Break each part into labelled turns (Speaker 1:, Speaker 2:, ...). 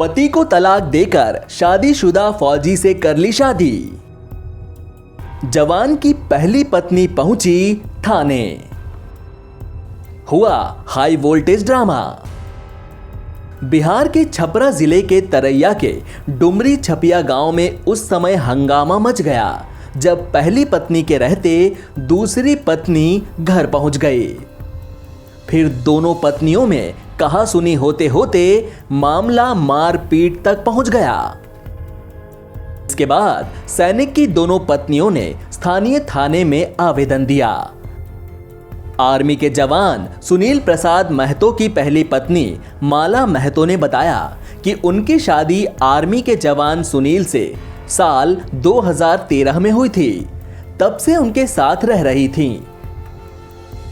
Speaker 1: पति को तलाक देकर शादीशुदा फौजी से कर ली शादी। जवान की पहली पत्नी पहुंची थाने। हुआ हाई वोल्टेज ड्रामा। बिहार के छपरा जिले के तरैया के डुमरी छपिया गांव में उस समय हंगामा मच गया जब पहली पत्नी के रहते दूसरी पत्नी घर पहुंच गई। फिर दोनों पत्नियों में कहा सुनी होते होते मामला मारपीट तक पहुंच गया। इसके बाद सैनिक की दोनों पत्नियों ने स्थानीय थाने में आवेदन दिया। आर्मी के जवान सुनील प्रसाद महतो की पहली पत्नी माला महतो ने बताया कि उनकी शादी आर्मी के जवान सुनील से साल 2013 में हुई थी। तब से उनके साथ रह रही थीं।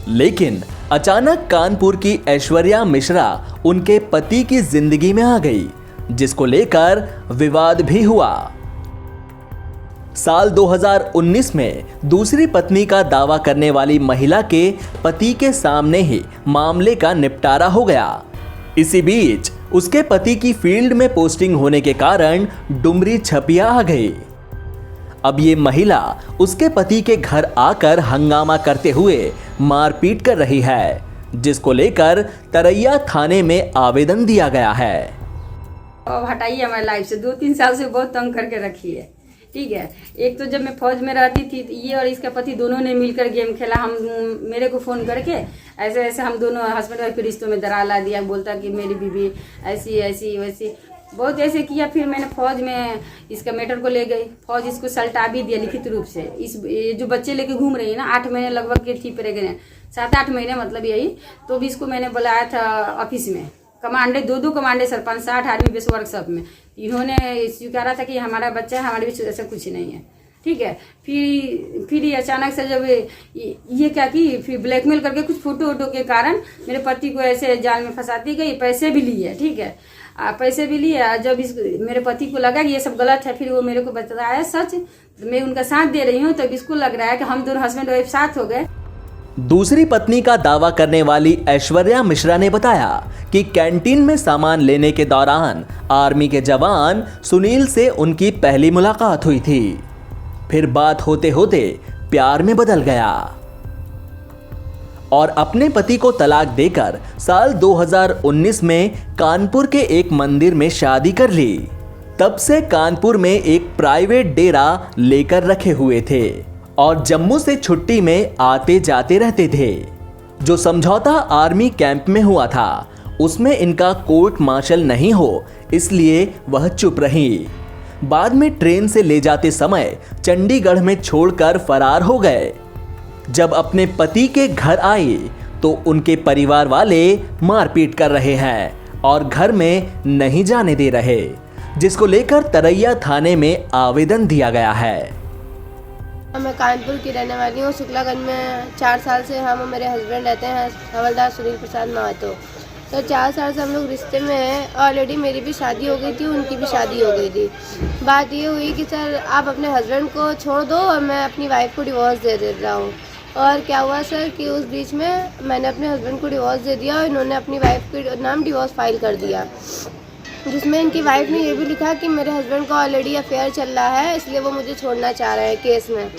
Speaker 1: लेकिन अचानक कानपुर की ऐश्वर्या मिश्रा उनके पति की जिंदगी में आ गई, जिसको लेकर विवाद भी हुआ। साल 2019 में दूसरी पत्नी का दावा करने वाली महिला के पति के सामने ही मामले का निपटारा हो गया। इसी बीच उसके पति की फील्ड में पोस्टिंग होने के कारण डुमरी छपिया आ गई। अब ये महिला उसके पति के घर आकर हंगामा करते हुए मारपीट कर रही है, जिसको लेकर तरैया थाने में आवेदन दिया गया है।
Speaker 2: अब हटाइए हमारी लाइफ से, 2-3 साल से बहुत तंग करके रखी है। ठीक है, एक तो जब मैं फौज में रहती थी ये और इसका पति दोनों ने मिलकर गेम खेला। हम मेरे को फ़ोन करके ऐसे ऐसे हम दोनों हस्बैंड वाइफ के रिश्तों में दरार ला दिया। बोलता कि मेरी बीवी ऐसी ऐसी वैसी, बहुत ऐसे किया। फिर मैंने फौज में इसका मैटर को ले गई। फौज इसको सल्टा भी दिया लिखित रूप से। ये जो बच्चे लेके घूम रही है ना, 8 महीने लगभग के थी प्रेग्नेंट, 7-8 महीने मतलब यही। तो भी इसको मैंने बुलाया था ऑफिस में। कमांडे 2 कमांडे सरपंच 60 आर्मी बेस वर्कशॉप में। इन्होंने स्वीकारा था कि हमारा बच्चा है, हमारे बीच ऐसा कुछ नहीं है। ठीक है, फिर ये अचानक से जब ये क्या की, फिर ब्लैकमेल करके कुछ फोटो वोटो के कारण मेरे पति को ऐसे जाल में फंसाती गई। पैसे भी लिए, ठीक है, पैसे भी लिए। जब मेरे पति को लगा कि ये सब गलत है, फिर वो मेरे को बताया सच। मैं उनका साथ दे रही हूँ, तब इसको लग रहा है कि हम दोनों हस्बैंड वाइफ साथ हो गए।
Speaker 1: दूसरी पत्नी का दावा करने वाली ऐश्वर्या मिश्रा ने बताया कि कैंटीन में सामान लेने के दौरान आर्मी के जवान सुनील से उनकी पहली मुलाकात हुई थी। फिर बात होते होते प्यार में बदल गया और अपने पति को तलाक देकर साल 2019 में कानपुर के एक मंदिर में शादी कर ली। तब से कानपुर में एक प्राइवेट डेरा लेकर रखे हुए थे और जम्मू से छुट्टी में आते जाते रहते थे। जो समझौता आर्मी कैंप में हुआ था उसमें इनका कोर्ट मार्शल नहीं हो, इसलिए वह चुप रही। बाद में ट्रेन से ले जाते समय चंडीगढ़ में छोड़कर फरार हो गए। जब अपने पति के घर आई तो उनके परिवार वाले मारपीट कर रहे हैं और घर में नहीं जाने दे रहे, जिसको लेकर तरैया थाने में आवेदन दिया गया है।
Speaker 3: मैं कानपुर की रहने वाली हूँ। शुक्लागंज में 4 साल से हम और मेरे हस्बैंड रहते हैं, हवलदार सुनील प्रसाद महतो। तो 4 साल से हम लोग रिश्ते में हैं। ऑलरेडी मेरी भी शादी हो गई थी, उनकी भी शादी हो गई थी। बात ये हुई कि सर आप अपने हस्बैंड को छोड़ दो और मैं अपनी वाइफ को डिवोर्स दे रहा हूँ। और क्या हुआ सर कि उस बीच में मैंने अपने हस्बैंड को डिवोर्स दे दिया और इन्होंने अपनी वाइफ के नाम डिवोर्स फाइल कर दिया, जिसमें इनकी वाइफ ने ये भी लिखा कि मेरे हस्बैंड को ऑलरेडी अफेयर चल रहा है, इसलिए वो मुझे छोड़ना चाह रहे हैं केस में।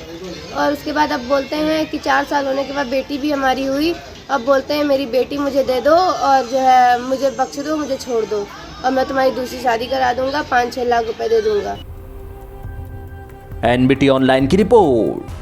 Speaker 3: और उसके बाद अब बोलते हैं कि 4 साल होने के बाद बेटी भी हमारी हुई। अब बोलते हैं मेरी बेटी मुझे दे दो और जो है मुझे बख्श दो, मुझे छोड़ दो और मैं तुम्हारी दूसरी शादी करा दूंगा, 5-6 लाख रुपए दे दूंगा।
Speaker 1: NBT ऑनलाइन की रिपोर्ट।